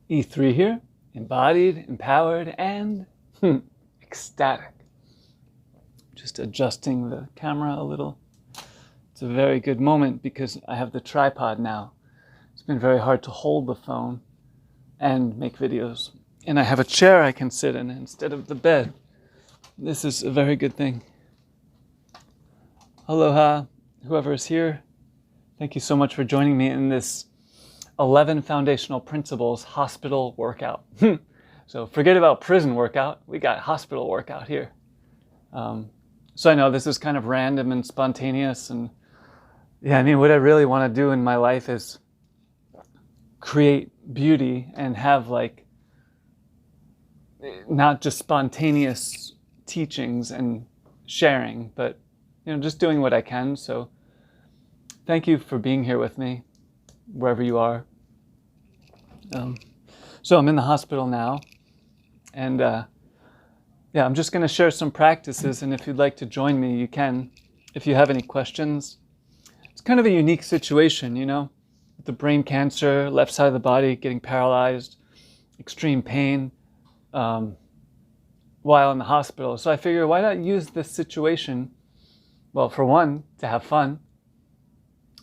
E3 here, embodied, empowered, and ecstatic. Just adjusting the camera a little. It's a very good moment because I have the tripod now. It's been very hard to hold the phone and make videos. And I have a chair I can sit in instead of the bed. This is a very good thing. Aloha, whoever is here. Thank you so much for joining me in this 11 Foundational Principles hospital workout. So forget about prison workout. We got hospital workout here. So I know this is kind of random and spontaneous. And yeah, I mean, what I really want to do in my life is create beauty and have like not just spontaneous teachings and sharing, but just doing what I can. So thank you for being here with me, wherever you are. So I'm in the hospital now, and yeah, I'm just going to share some practices, and if you'd like to join me, you can. If you have any questions, it's kind of a unique situation, with the brain cancer, left side of the body getting paralyzed, extreme pain while in the hospital. So I figure, why not use this situation, well, for one, to have fun.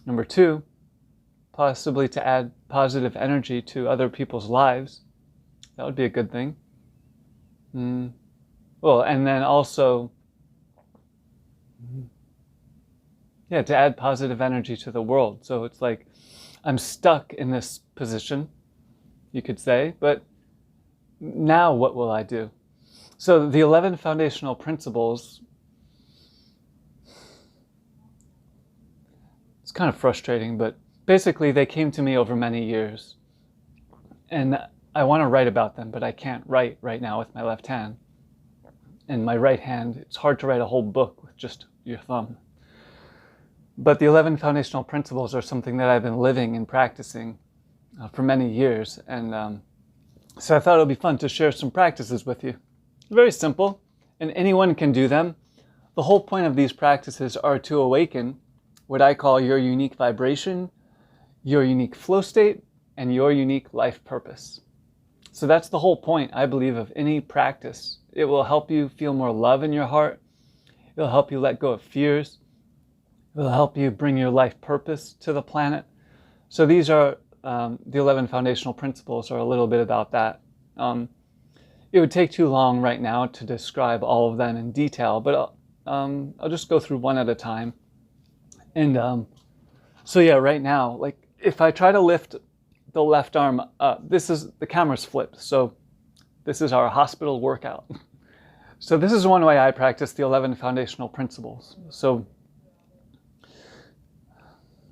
Number two, possibly to add positive energy to other people's lives. That would be a good thing. Well, and then also, yeah, to add positive energy to the world. So it's like I'm stuck in this position, you could say, but now what will I do? So the 11 foundational principles, it's kind of frustrating, but basically they came to me over many years. And I want to write about them, but I can't write right now with my left hand. And my right hand, it's hard to write a whole book with just your thumb. But the 11 foundational principles are something that I've been living and practicing for many years. And so I thought it would be fun to share some practices with you. Very simple, and anyone can do them. The whole point of these practices are to awaken what I call your unique vibration, your unique flow state, and your unique life purpose. So that's the whole point, I believe, of any practice. It will help you feel more love in your heart. It'll help you let go of fears. It will help you bring your life purpose to the planet. So these are the 11 foundational principles are a little bit about that. It would take too long right now to describe all of them in detail, but I'll just go through one at a time. And so yeah, right now, like if I try to lift the left arm up, the camera's flipped. So this is our hospital workout. So this is one way I practice the 11 foundational principles. So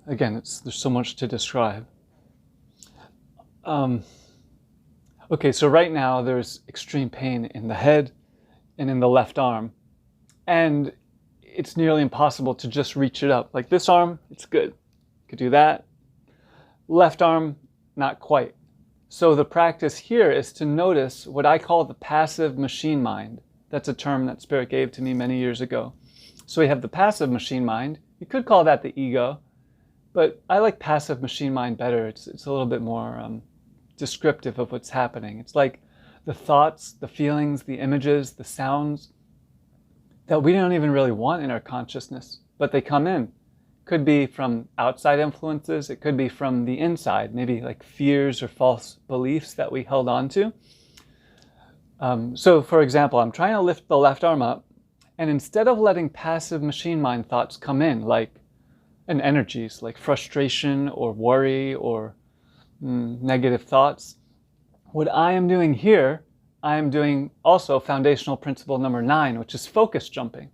again, there's so much to describe. Okay, so right now there's extreme pain in the head and in the left arm. And it's nearly impossible to just reach it up. Like this arm, it's good. Could do that. Left arm, not quite. So the practice here is to notice what I call the passive machine mind. That's a term that Spirit gave to me many years ago. So we have the passive machine mind. You could call that the ego, but I like passive machine mind better. It's a little bit more descriptive of what's happening. It's like the thoughts, the feelings, the images, the sounds that we don't even really want in our consciousness, but they come in. Could be from outside influences. It could be from the inside, maybe like fears or false beliefs that we held on to. So for example, I'm trying to lift the left arm up, and instead of letting passive machine mind thoughts come in, and energies like frustration or worry or negative thoughts, what I am doing here, I am doing also foundational principle number 9, which is focus jumping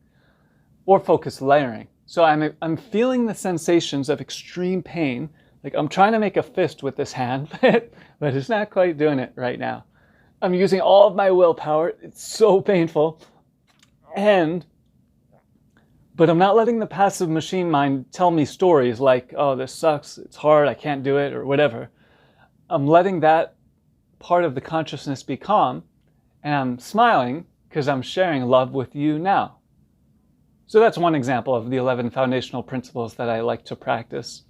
or focus layering. So I'm feeling the sensations of extreme pain. Like I'm trying to make a fist with this hand, but it's not quite doing it right now. I'm using all of my willpower. It's so painful. But I'm not letting the passive machine mind tell me stories like, oh, this sucks, it's hard, I can't do it, or whatever. I'm letting that part of the consciousness be calm, and I'm smiling because I'm sharing love with you now. So that's one example of the 11 foundational principles that I like to practice.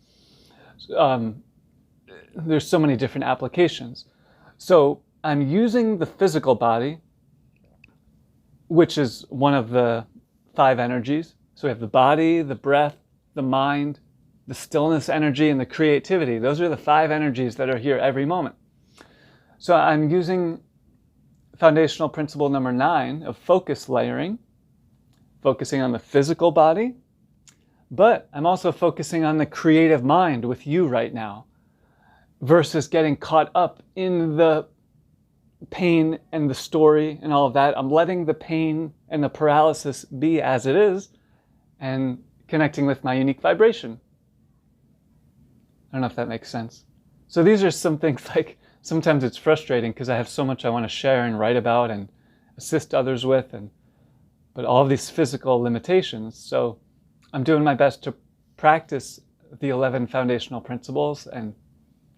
There's so many different applications. So I'm using the physical body, which is one of the 5 energies. So we have the body, the breath, the mind, the stillness energy, and the creativity. Those are the 5 energies that are here every moment. So I'm using foundational principle number 9 of focus layering, focusing on the physical body, but I'm also focusing on the creative mind with you right now, versus getting caught up in the pain and the story and all of that. I'm letting the pain and the paralysis be as it is and connecting with my unique vibration. I don't know if that makes sense. So these are some things, like sometimes it's frustrating because I have so much I want to share and write about and assist others with, but all of these physical limitations. So I'm doing my best to practice the 11 foundational principles and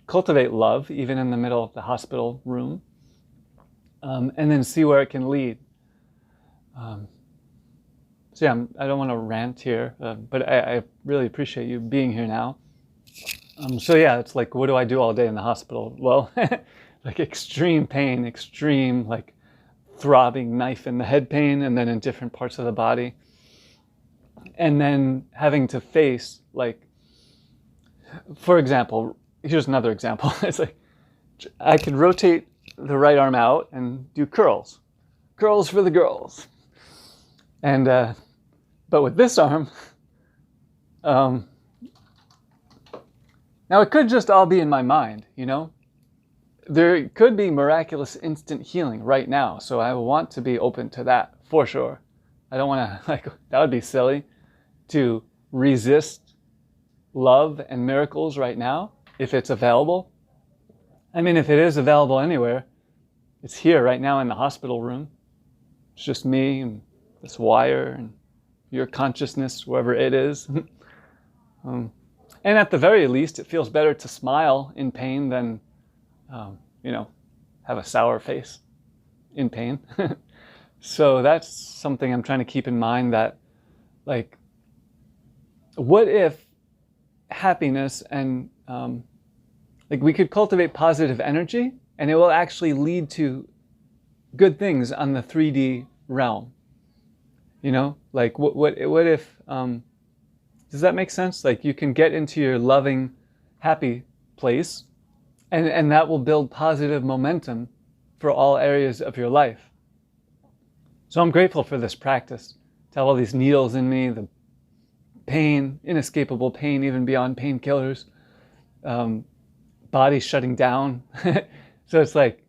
cultivate love even in the middle of the hospital room, and then see where it can lead. So yeah, I don't want to rant here, but I really appreciate you being here now. So yeah, it's like, what do I do all day in the hospital? Well, like extreme pain, extreme like throbbing knife in the head pain, and then in different parts of the body. And then having to face, like, for example, here's another example. It's like, I could rotate the right arm out and do curls. Curls for the girls. And, but with this arm, now it could just all be in my mind, you know? There could be miraculous instant healing right now, so I want to be open to that, for sure. I don't want to, like, that would be silly to resist love and miracles right now if it's available. I mean, if it is available anywhere, it's here right now in the hospital room. It's just me and this wire and your consciousness, wherever it is. And at the very least, it feels better to smile in pain than, have a sour face in pain. So that's something I'm trying to keep in mind, that, like, what if happiness and, like, we could cultivate positive energy and it will actually lead to good things on the 3D realm. You know, like what if, does that make sense? Like, you can get into your loving, happy place, and that will build positive momentum for all areas of your life. So I'm grateful for this practice, to have all these needles in me, the pain, inescapable pain, even beyond painkillers, body shutting down. So it's like,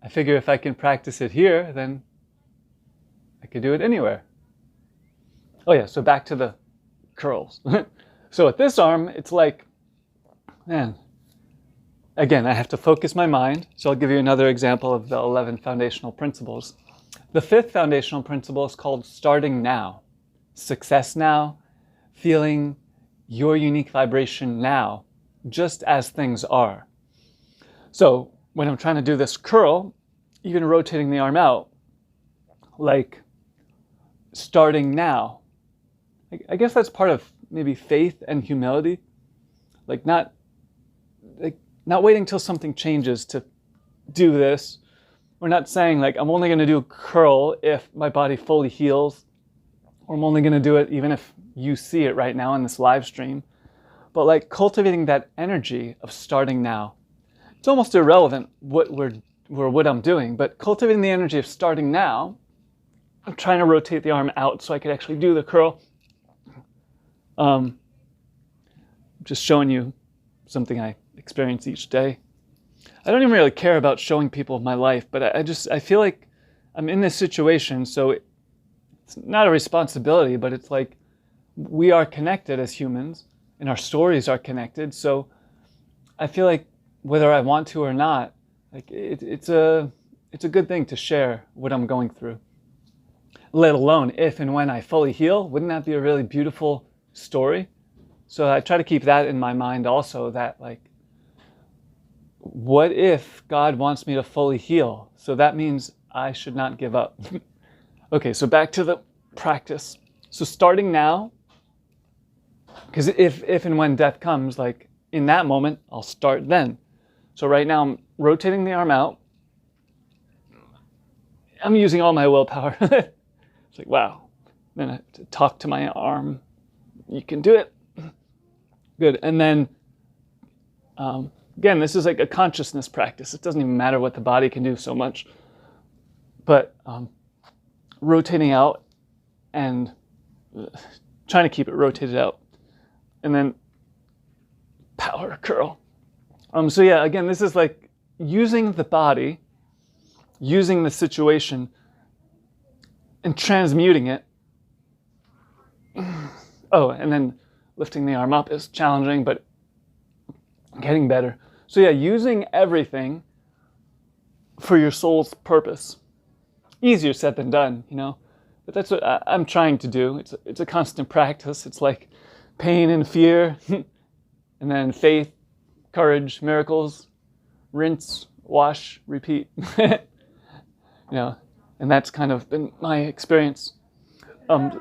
I figure if I can practice it here, then I could do it anywhere. Oh yeah, so back to the curls. So with this arm, it's like, man, again, I have to focus my mind. So I'll give you another example of the 11 foundational principles. The 5th foundational principle is called starting now. Success now, feeling your unique vibration now, just as things are. So when I'm trying to do this curl, even rotating the arm out, like starting now. I guess that's part of maybe faith and humility. Like not waiting till something changes to do this. We're not saying like, I'm only going to do a curl if my body fully heals, or I'm only going to do it even if you see it right now in this live stream. But like cultivating that energy of starting now. It's almost irrelevant what I'm doing, but cultivating the energy of starting now. I'm trying to rotate the arm out so I could actually do the curl. Just showing you something I experience each day. I don't even really care about showing people my life, but I feel like I'm in this situation, so it's not a responsibility, but it's like we are connected as humans, and our stories are connected. So I feel like whether I want to or not, like it's a good thing to share what I'm going through. Let alone if and when I fully heal, wouldn't that be a really beautiful story? So I try to keep that in my mind also, that like, what if God wants me to fully heal? So that means I should not give up. Okay, so back to the practice. So starting now, because if and when death comes, like in that moment, I'll start then. So right now I'm rotating the arm out. I'm using all my willpower. It's like, wow. Then I have to talk to my arm. You can do it. Good. And then, again, this is like a consciousness practice. It doesn't even matter what the body can do so much. But rotating out and trying to keep it rotated out. And then power curl. So yeah, again, this is like using the body, using the situation, and transmuting it. Oh, and then lifting the arm up is challenging, but getting better. So yeah, using everything for your soul's purpose. Easier said than done, you know? But that's what I'm trying to do. It's a constant practice. It's like pain and fear, and then faith, courage, miracles, rinse, wash, repeat. You know, and that's kind of been my experience.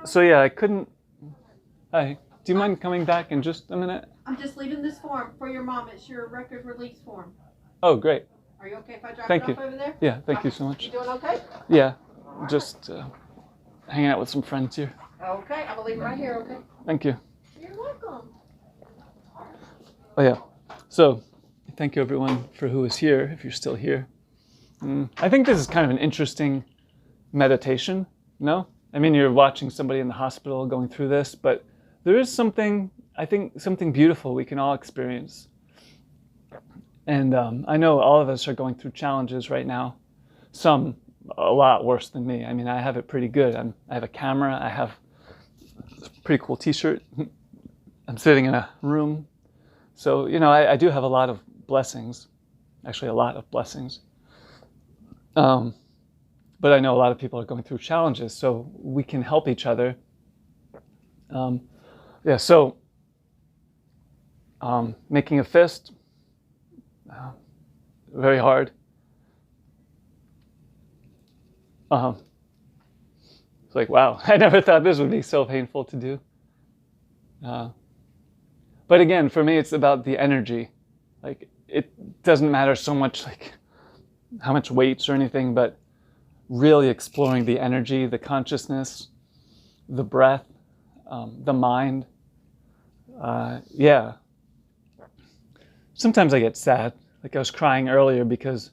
So yeah, I couldn't. Hi, do you mind coming back in just a minute? I'm just leaving this form for your mom. It's your record release form. Oh, great. Are you okay if I drop Thank it you. off over there? Yeah, thank you so much. You doing okay? Yeah, just hanging out with some friends here. Okay, I'm gonna leave it right here, okay? Thank you. You're welcome. Oh yeah, so thank you everyone for who is here, if you're still here. I think this is kind of an interesting meditation, no? I mean, you're watching somebody in the hospital going through this, but there is something, I think, something beautiful we can all experience. And I know all of us are going through challenges right now. Some a lot worse than me. I mean, I have it pretty good. I have a camera. I have a pretty cool t-shirt. I'm sitting in a room. So, you know, I do have a lot of blessings. Actually, a lot of blessings. But I know a lot of people are going through challenges, so we can help each other. Yeah, so making a fist, very hard. It's like, wow, I never thought this would be so painful to do. But again, for me, it's about the energy. Like, it doesn't matter so much like how much weights or anything, but really exploring the energy, the consciousness, the breath, the mind. Yeah. Sometimes I get sad. Like I was crying earlier because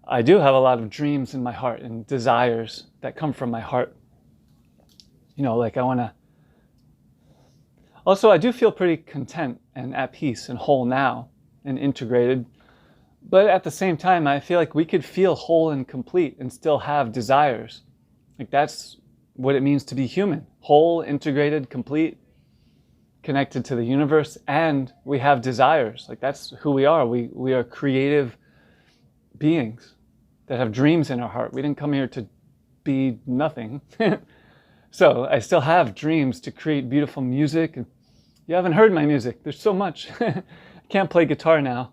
I do have a lot of dreams in my heart and desires that come from my heart. You know, like I want to... Also, I do feel pretty content and at peace and whole now and integrated. But at the same time, I feel like we could feel whole and complete and still have desires. Like that's what it means to be human. Whole, integrated, complete, connected to the universe, and we have desires. Like that's who we are. We are creative beings that have dreams in our heart. We didn't come here to be nothing. So I still have dreams to create beautiful music. You haven't heard my music. There's so much. I can't play guitar now.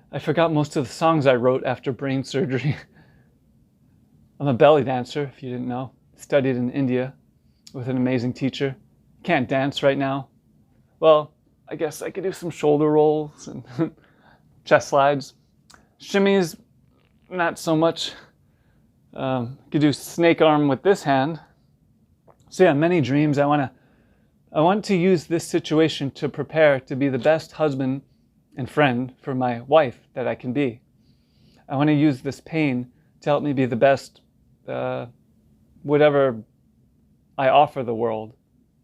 I forgot most of the songs I wrote after brain surgery. I'm a belly dancer, if you didn't know. Studied in India with an amazing teacher. Can't dance right now. Well, I guess I could do some shoulder rolls and chest slides. Shimmies, not so much. Could do snake arm with this hand. So yeah, many dreams. I want to use this situation to prepare to be the best husband and friend for my wife that I can be. I want to use this pain to help me be the best, whatever I offer the world,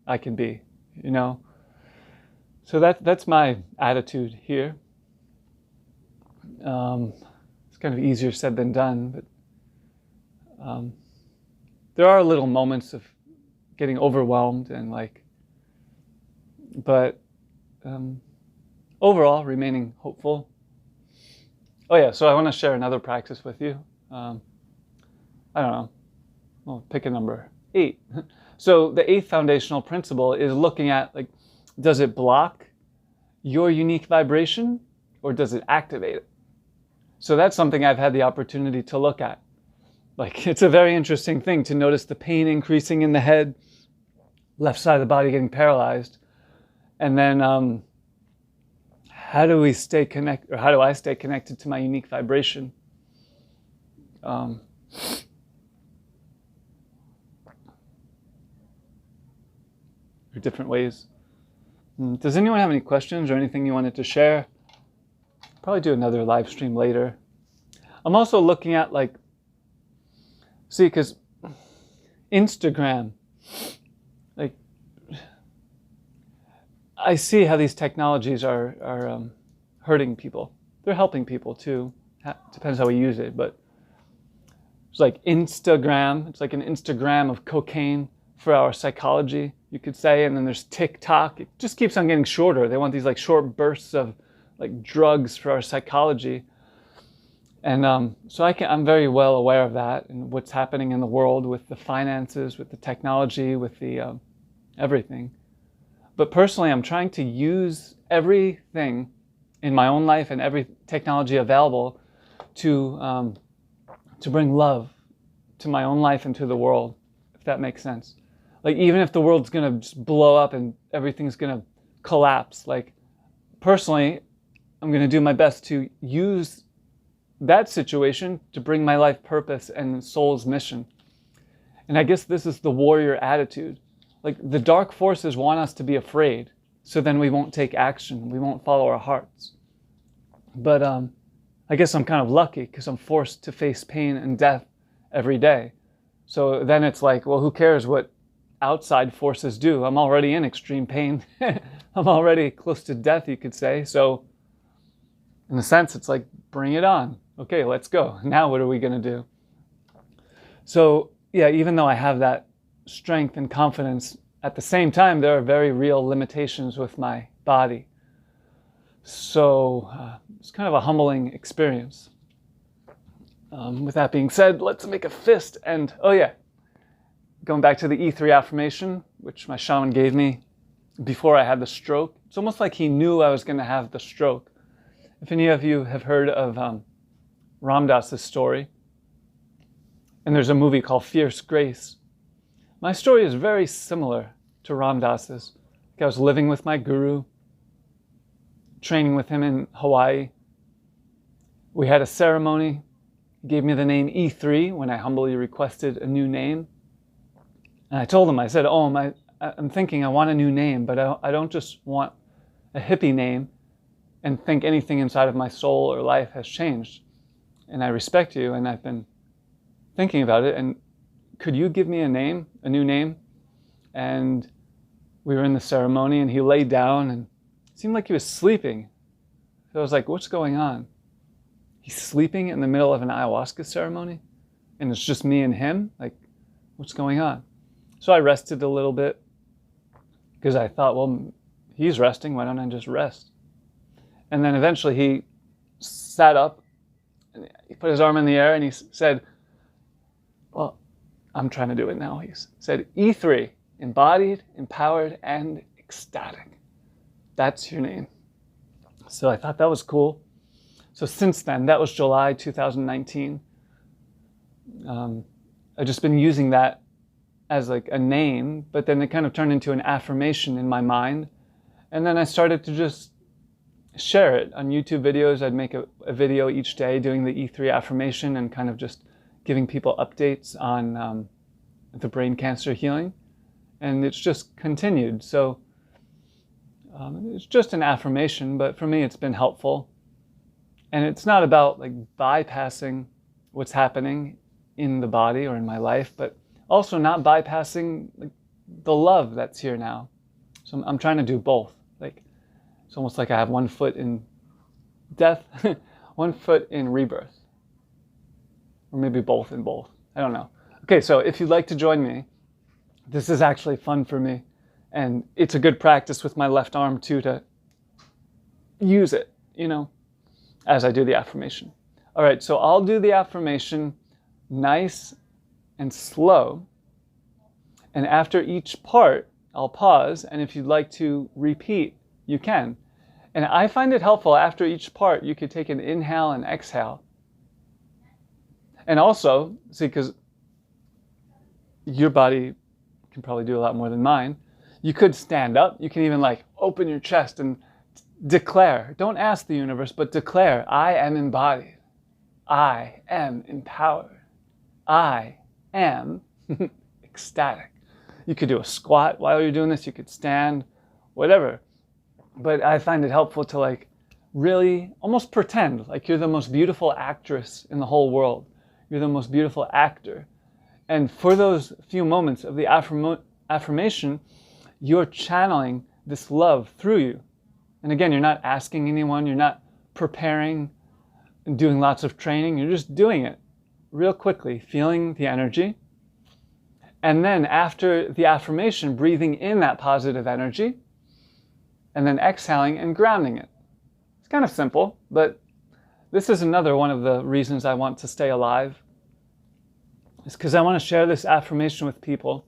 I can be, you know? So that's my attitude here. It's kind of easier said than done, but there are little moments of getting overwhelmed and but overall remaining hopeful. Oh yeah, so I want to share another practice with you. I don't know, well, pick a number, 8. So the 8th foundational principle is looking at, like, does it block your unique vibration or does it activate it? So that's something I've had the opportunity to look at. Like, it's a very interesting thing to notice the pain increasing in the head, left side of the body getting paralyzed, and then how do we stay connected, or how do I stay connected to my unique vibration? There are different ways. Does anyone have any questions or anything you wanted to share? Probably do another live stream later. I'm also looking at because Instagram, I see how these technologies are hurting people. They're helping people too. Depends how we use it, but it's like Instagram. It's like an Instagram of cocaine for our psychology, you could say. And then there's TikTok. It just keeps on getting shorter. They want these short bursts of drugs for our psychology. And so I'm very well aware of that and what's happening in the world with the finances, with the technology, with the everything. But personally, I'm trying to use everything in my own life and every technology available to bring love to my own life and to the world, if that makes sense. Even if the world's gonna just blow up and everything's gonna collapse, personally, I'm gonna do my best to use that situation to bring my life purpose and soul's mission. And I guess this is the warrior attitude. The dark forces want us to be afraid, so then we won't take action, we won't follow our hearts. But I guess I'm kind of lucky because I'm forced to face pain and death every day. So then it's well, who cares what outside forces do? I'm already in extreme pain. I'm already close to death, you could say. So in a sense, it's bring it on. Okay, let's go. Now what are we going to do? So yeah, even though I have that strength and confidence, at the same time, there are very real limitations with my body. So it's kind of a humbling experience. With that being said, let's make a fist. And oh yeah, going back to the E3 affirmation, which my shaman gave me before I had the stroke. It's almost like he knew I was going to have the stroke. If any of you have heard of Ram Dass's story, and there's a movie called Fierce Grace. My story is very similar to Ram Dass's. I was living with my guru, training with him in Hawaii. We had a ceremony. He gave me the name E3 when I humbly requested a new name. And I told him, I said, I'm thinking I want a new name, but I don't just want a hippie name and think anything inside of my soul or life has changed. And I respect you, and I've been thinking about it, and could you give me a name, a new name? And we were in the ceremony, and he laid down, and it seemed like he was sleeping. So I was like, what's going on? He's sleeping in the middle of an ayahuasca ceremony, and it's just me and him? What's going on? So I rested a little bit, because I thought, well, he's resting, why don't I just rest? And then eventually he sat up, and he put his arm in the air, and he said, well, I'm trying to do it now. He said, E3, embodied, empowered, and ecstatic. That's your name. So I thought that was cool. So since then, that was July 2019. I've just been using that as a name, but then it kind of turned into an affirmation in my mind. And then I started to just share it on YouTube videos. I'd make a video each day doing the E3 affirmation and kind of just giving people updates on the brain cancer healing. And it's just continued. So it's just an affirmation, but for me it's been helpful. And it's not about bypassing what's happening in the body or in my life, but also not bypassing the love that's here now. So I'm trying to do both. It's almost like I have one foot in death, one foot in rebirth. Or maybe both in both. I don't know. Okay, so if you'd like to join me, this is actually fun for me. And it's a good practice with my left arm too to use it, as I do the affirmation. All right, so I'll do the affirmation nice and slow. And after each part, I'll pause. And if you'd like to repeat, you can. And I find it helpful after each part, you could take an inhale and exhale. And also, see, because your body can probably do a lot more than mine, you could stand up. You can even open your chest and declare. Don't ask the universe, but declare, I am embodied. I am empowered. I am ecstatic. You could do a squat while you're doing this. You could stand, whatever. But I find it helpful to like really almost pretend like you're the most beautiful actress in the whole world. You're the most beautiful actor. And for those few moments of the affirmation, you're channeling this love through you. And again, you're not asking anyone, you're not preparing and doing lots of training, you're just doing it real quickly, feeling the energy. And then after the affirmation, breathing in that positive energy, and then exhaling and grounding it. It's kind of simple, but this is another one of the reasons I want to stay alive. It's because I want to share this affirmation with people.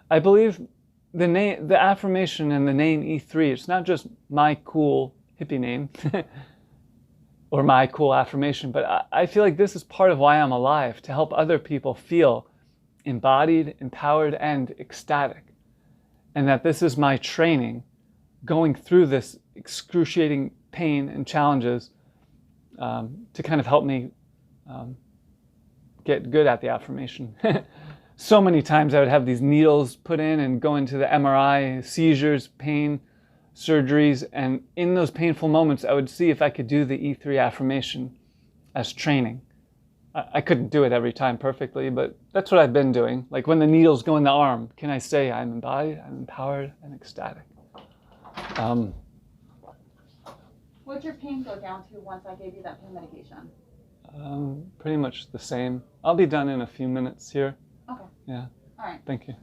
I believe the affirmation and the name E3, it's not just my cool hippie name or my cool affirmation, but I feel like this is part of why I'm alive, to help other people feel embodied, empowered, and ecstatic. And that this is my training going through this excruciating pain and challenges to kind of help me get good at the affirmation. So many times I would have these needles put in and go into the MRI, seizures, pain, surgeries, and in those painful moments I would see if I could do the E3 affirmation as training. I couldn't do it every time perfectly, but that's what I've been doing. Like when the needles go in the arm, can I say I'm embodied, I'm empowered, and ecstatic? What'd your pain go down to once I gave you that pain medication? Pretty much the same. I'll be done in a few minutes here. Okay. Yeah. All right. Thank you.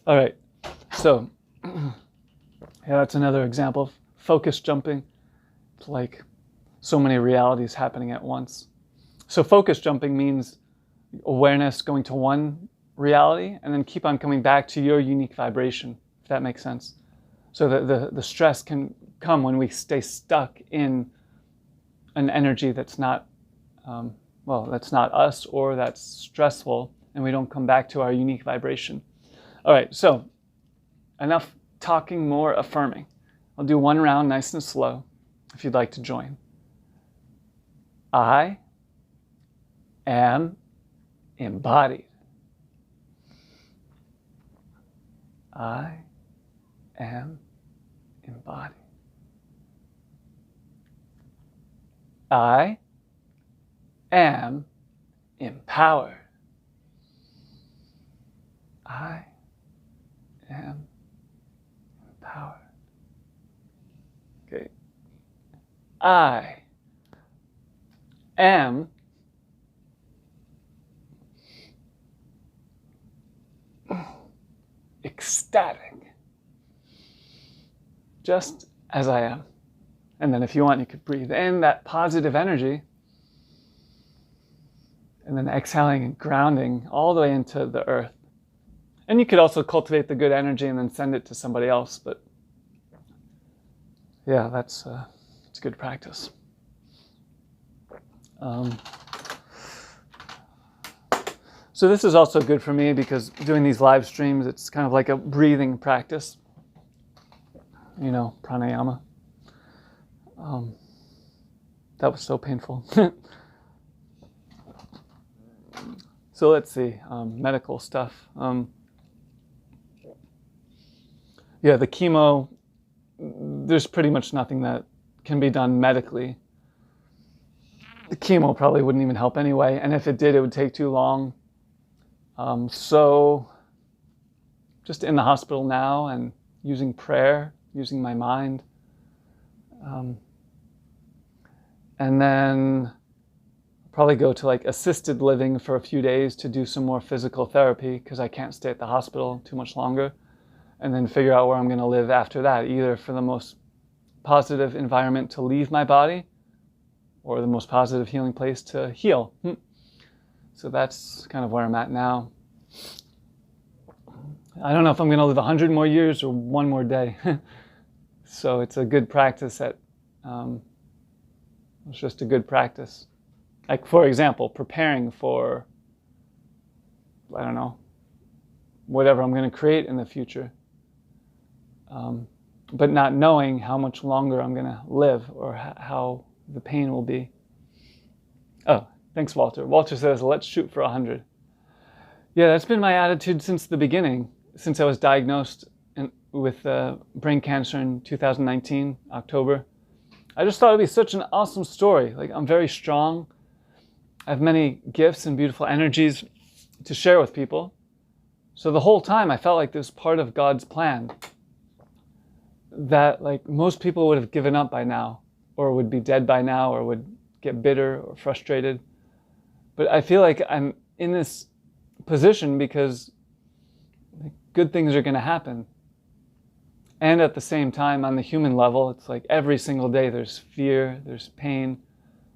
All right. So, yeah, that's another example of focus jumping. It's like so many realities happening at once. So focus jumping means awareness going to one reality and then keep on coming back to your unique vibration, if that makes sense. So that the stress can come when we stay stuck in an energy that's not, that's not us, or that's stressful, and we don't come back to our unique vibration. All right, so enough talking, more affirming. I'll do one round nice and slow if you'd like to join. I am embodied. I am embodied. I am empowered. I am empowered. Okay. I am ecstatic. Just as I am. And then if you want, you could breathe in that positive energy and then exhaling and grounding all the way into the earth. And you could also cultivate the good energy and then send it to somebody else. But yeah, it's a good practice. So this is also good for me because doing these live streams, it's kind of like a breathing practice. You know, pranayama. That was so painful. So let's see, medical stuff. Yeah, the chemo, there's pretty much nothing that can be done medically. The chemo probably wouldn't even help anyway, and if it did, it would take too long. So just in the hospital now and using prayer, using my mind. And then probably go to like assisted living for a few days to do some more physical therapy because I can't stay at the hospital too much longer. And then figure out where I'm going to live after that, either for the most positive environment to leave my body or the most positive healing place to heal. So that's kind of where I'm at now. I don't know if I'm going to live 100 more years or one more day. So it's a good practice it's just a good practice. Like, for example, preparing for, I don't know, whatever I'm going to create in the future. but not knowing how much longer I'm going to live or how the pain will be. Oh, thanks, Walter. Walter says, let's shoot for 100. Yeah, that's been my attitude since the beginning, since I was diagnosed with brain cancer in 2019, October. I just thought it'd be such an awesome story. Like, I'm very strong. I have many gifts and beautiful energies to share with people. So the whole time I felt like this was part of God's plan, that like most people would have given up by now, or would be dead by now, or would get bitter or frustrated. But I feel like I'm in this position because good things are going to happen. And at the same time, on the human level, it's like every single day there's fear, there's pain,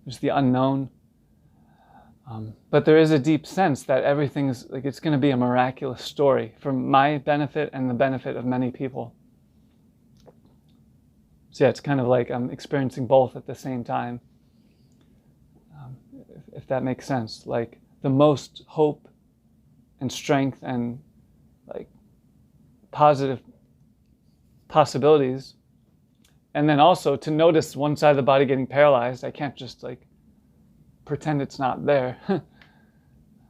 there's the unknown. But there is a deep sense that everything's like, it's going to be a miraculous story for my benefit and the benefit of many people. So yeah, it's kind of like I'm experiencing both at the same time. If that makes sense. Like the most hope and strength and like positive possibilities. And then also to notice one side of the body getting paralyzed. I can't just like pretend it's not there.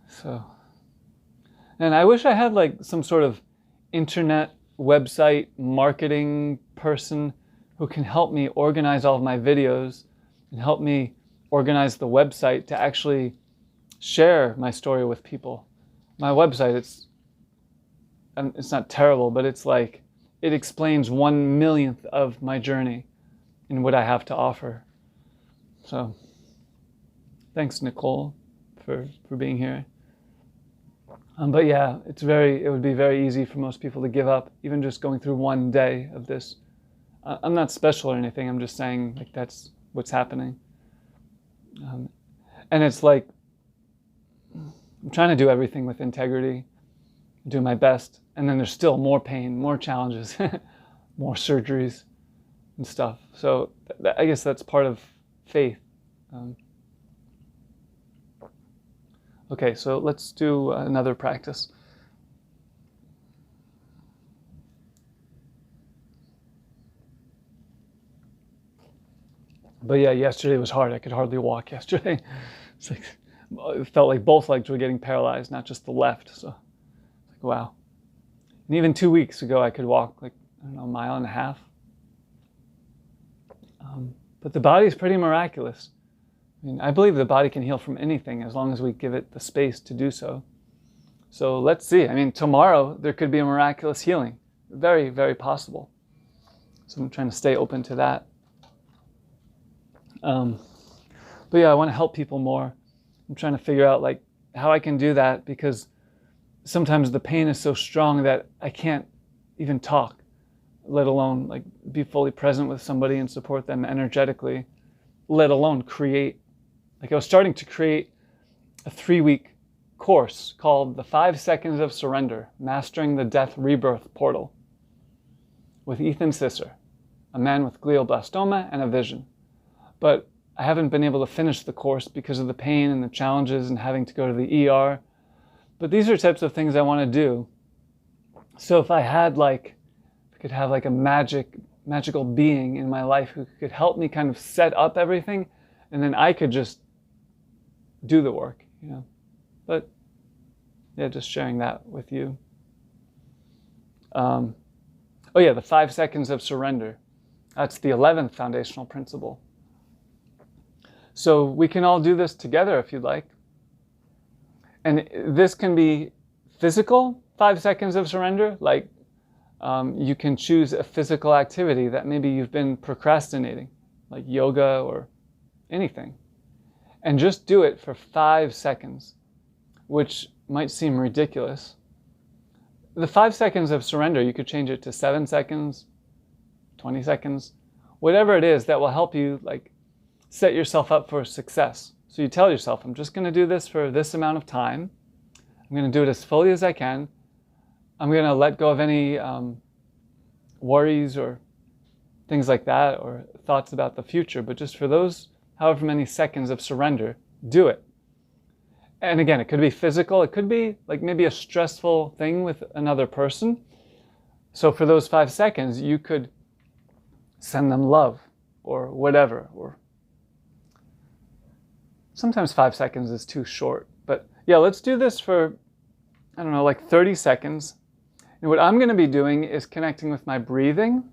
So, and I wish I had like some sort of internet website marketing person who can help me organize all of my videos and help me organize the website to actually share my story with people. My website, it's not terrible, but it's like, it explains 1/1,000,000th of my journey and what I have to offer. So, thanks, Nicole, for being here. But yeah, it would be very easy for most people to give up, even just going through one day of this. I'm not special or anything. I'm just saying like that's what's happening. And it's like, I'm trying to do everything with integrity, do my best. And then there's still more pain, more challenges, more surgeries and stuff. So I guess that's part of faith. Okay, so let's do another practice. But yeah, yesterday was hard. I could hardly walk yesterday. It's like, it felt like both legs were getting paralyzed, not just the left. So, like, wow. And even 2 weeks ago, I could walk like, I don't know, 1.5 miles. But the body is pretty miraculous. I mean, I believe the body can heal from anything as long as we give it the space to do so. So let's see. I mean, tomorrow there could be a miraculous healing. Very, very possible. So I'm trying to stay open to that. But yeah, I want to help people more. I'm trying to figure out like how I can do that, because sometimes the pain is so strong that I can't even talk, let alone like be fully present with somebody and support them energetically, let alone create. Like I was starting to create a 3-week course called The 5 Seconds of Surrender, Mastering the Death Rebirth Portal, with Ethan Sisser, a man with glioblastoma and a vision. But I haven't been able to finish the course because of the pain and the challenges and having to go to the ER. But these are types of things I want to do. So if I could have like a magical being in my life who could help me kind of set up everything, and then I could just do the work, you know. But yeah, just sharing that with you. Oh yeah, the 5 seconds of surrender. That's the 11th foundational principle. So we can all do this together if you'd like. And this can be physical 5 seconds of surrender, like you can choose a physical activity that maybe you've been procrastinating, like yoga or anything, and just do it for 5 seconds, which might seem ridiculous. The 5 seconds of surrender, you could change it to 7 seconds, 20 seconds, whatever it is that will help you like set yourself up for success. So you tell yourself, I'm just going to do this for this amount of time. I'm going to do it as fully as I can. I'm going to let go of any worries or things like that, or thoughts about the future. But just for those however many seconds of surrender, do it. And again, it could be physical. It could be like maybe a stressful thing with another person. So for those 5 seconds, you could send them love or whatever. Or sometimes 5 seconds is too short. But yeah, let's do this for, I don't know, like 30 seconds. And what I'm going to be doing is connecting with my breathing,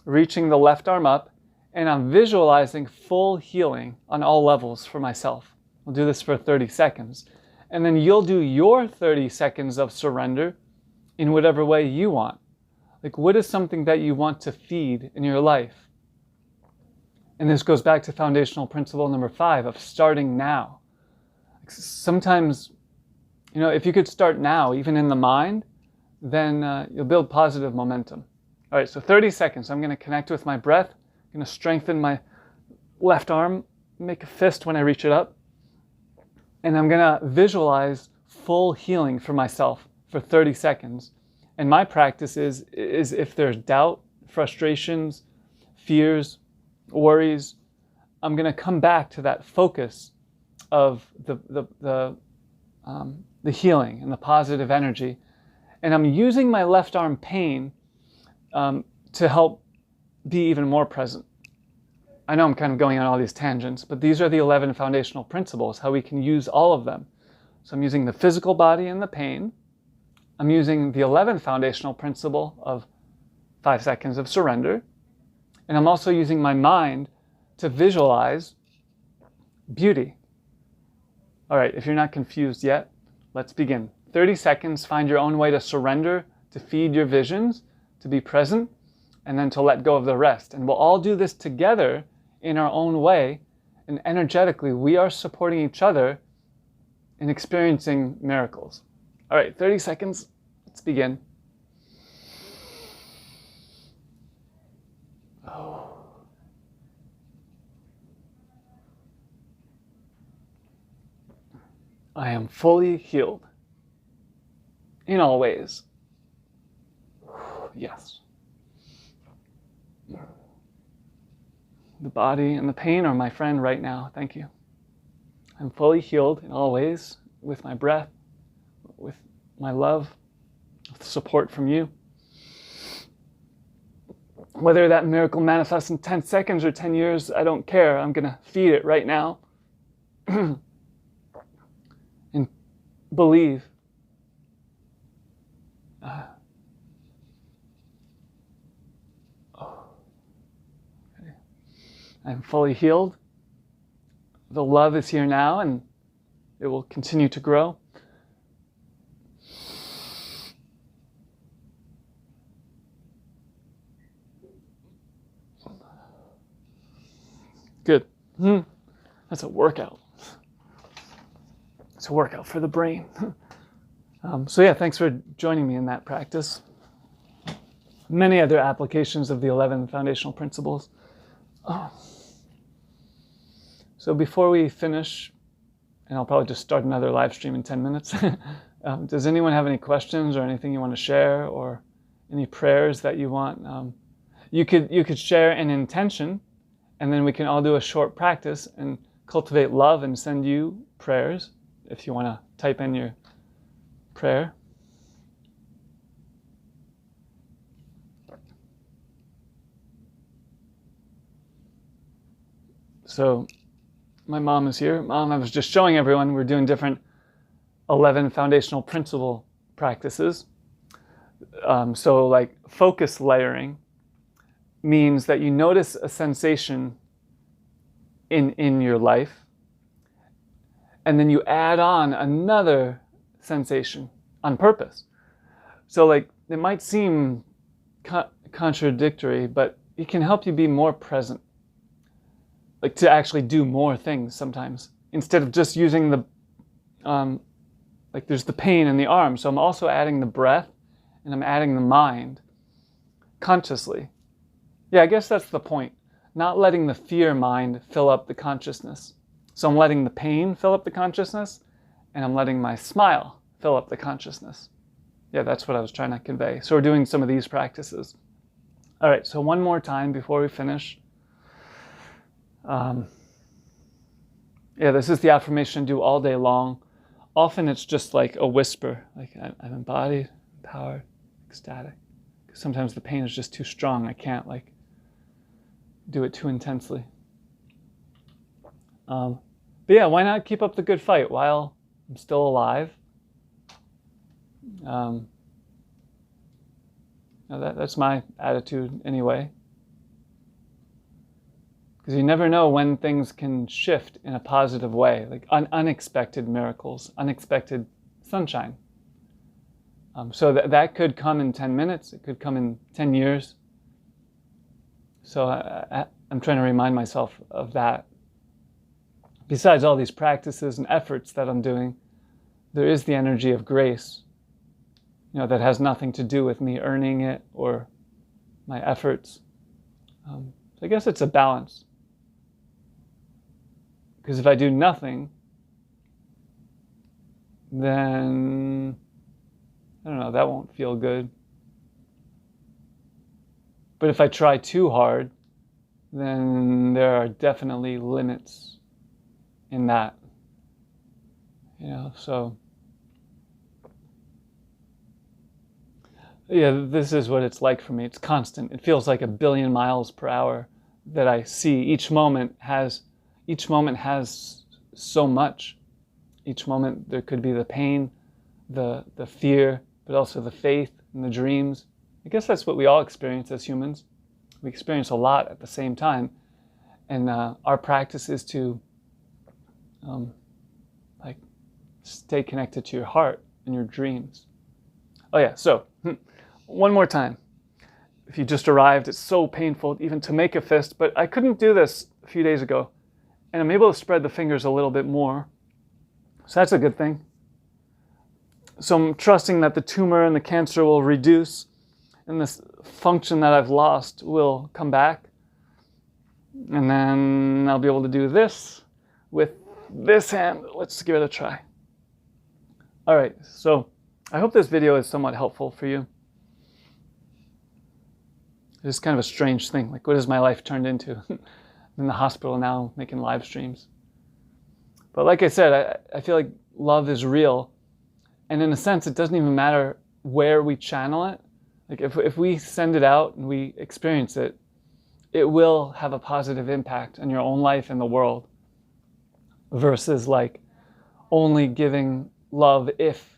reaching the left arm up, and I'm visualizing full healing on all levels for myself. I'll do this for 30 seconds. And then you'll do your 30 seconds of surrender in whatever way you want. Like, what is something that you want to feed in your life? And this goes back to foundational principle number 5 of starting now. Sometimes, if you could start now, even in the mind, then you'll build positive momentum. All right, so 30 seconds. I'm going to connect with my breath. I'm going to strengthen my left arm, make a fist when I reach it up. And I'm going to visualize full healing for myself for 30 seconds. And my practice is if there's doubt, frustrations, fears, worries, I'm going to come back to that focus of the healing and the positive energy. And I'm using my left arm pain to help be even more present. I know I'm kind of going on all these tangents, but these are the 11 foundational principles, how we can use all of them. So I'm using the physical body and the pain. I'm using the 11th foundational principle of 5 seconds of surrender. And I'm also using my mind to visualize beauty. All right, if you're not confused yet, let's begin. 30 seconds, find your own way to surrender, to feed your visions, to be present, and then to let go of the rest. And we'll all do this together in our own way, and energetically, we are supporting each other in experiencing miracles. All right, 30 seconds, let's begin. Oh. I am fully healed in all ways. Yes. The body and the pain are my friend right now. Thank you. I'm fully healed in all ways with my breath, with my love, with support from you. Whether that miracle manifests in 10 seconds or 10 years, I don't care. I'm going to feed it right now and believe. I'm fully healed. The love is here now, and it will continue to grow. Good. That's a workout. It's a workout for the brain. So yeah, thanks for joining me in that practice. Many other applications of the 11 foundational principles. So before we finish, and I'll probably just start another live stream in 10 minutes, does anyone have any questions or anything you want to share, or any prayers that you want? You could share an intention, and then we can all do a short practice and cultivate love and send you prayers if you want to type in your prayer. So my mom is here. Mom, I was just showing everyone we're doing different 11 foundational principle practices. So like focus layering means that you notice a sensation in your life, and then you add on another sensation on purpose. So like it might seem contradictory, but it can help you be more present. Like to actually do more things sometimes, instead of just using the, like there's the pain in the arm. So I'm also adding the breath, and I'm adding the mind consciously. Yeah, I guess that's the point. Not letting the fear mind fill up the consciousness. So I'm letting the pain fill up the consciousness, and I'm letting my smile fill up the consciousness. Yeah, that's what I was trying to convey. So we're doing some of these practices. All right, so one more time before we finish. This is the affirmation I do all day long. Often it's just like a whisper, like I'm embodied, empowered, ecstatic. Sometimes the pain is just too strong. I can't do it too intensely. But yeah, why not keep up the good fight while I'm still alive? That's my attitude anyway. Because you never know when things can shift in a positive way, like unexpected miracles, unexpected sunshine. So that could come in 10 minutes, it could come in 10 years. So I'm trying to remind myself of that. Besides all these practices and efforts that I'm doing, there is the energy of grace, that has nothing to do with me earning it or my efforts. So I guess it's a balance. Because if I do nothing, then, I don't know, that won't feel good. But if I try too hard, then there are definitely limits in that. So yeah, this is what it's like for me. It's constant. It feels like 1 billion miles per hour that I see. Each moment has so much. Each moment there could be the pain, the fear, but also the faith and the dreams. I guess that's what we all experience as humans. We experience a lot at the same time. And our practice is to stay connected to your heart and your dreams. Oh yeah, so one more time. If you just arrived, it's so painful even to make a fist, but I couldn't do this a few days ago. And I'm able to spread the fingers a little bit more. So that's a good thing. So I'm trusting that the tumor and the cancer will reduce and this function that I've lost will come back. And then I'll be able to do this with this hand. Let's give it a try. All right, so I hope this video is somewhat helpful for you. It's kind of a strange thing. Like, what has my life turned into? I'm in the hospital now making live streams. But like I said, I feel like love is real. And in a sense, it doesn't even matter where we channel it. Like if we send it out and we experience it, it will have a positive impact on your own life and the world. Versus like only giving love if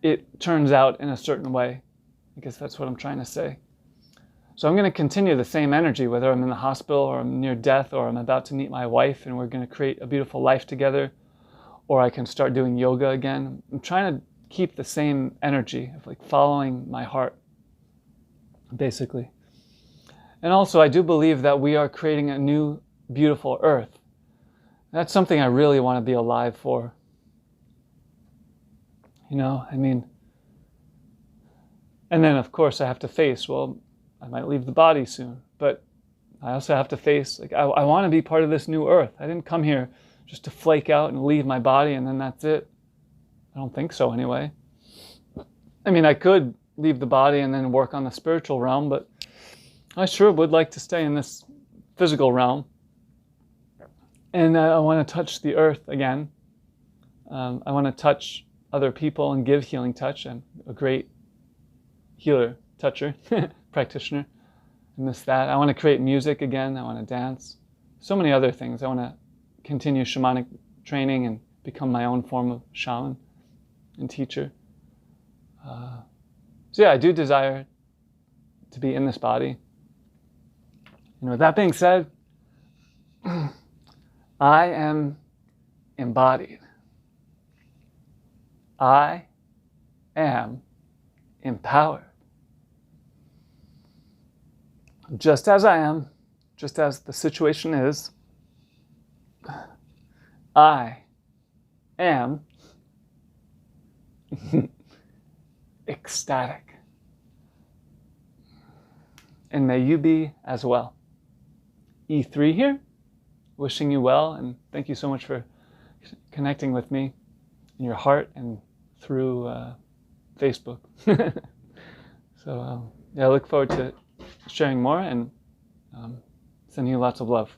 it turns out in a certain way. I guess that's what I'm trying to say. So I'm going to continue the same energy, whether I'm in the hospital or I'm near death or I'm about to meet my wife and we're going to create a beautiful life together, or I can start doing yoga again. I'm trying to keep the same energy of like following my heart, basically. And also I do believe that we are creating a new beautiful earth. That's something I really want to be alive for. And then of course I have to face, well, I might leave the body soon, but I also have to face, like, I want to be part of this new earth. I didn't come here just to flake out and leave my body and then that's it. I don't think so anyway. I could leave the body and then work on the spiritual realm, but I sure would like to stay in this physical realm. And I want to touch the earth again. I want to touch other people and give healing touch. I'm a great healer, toucher, practitioner. I miss that. I want to create music again. I want to dance. So many other things. I want to continue shamanic training and become my own form of shaman and teacher. So yeah, I do desire to be in this body. And with that being said, I am embodied. I am empowered. Just as I am, just as the situation is, I am ecstatic. And may you be as well. E3 here, wishing you well, and thank you so much for connecting with me in your heart and through Facebook. So yeah, I look forward to sharing more and sending you lots of love.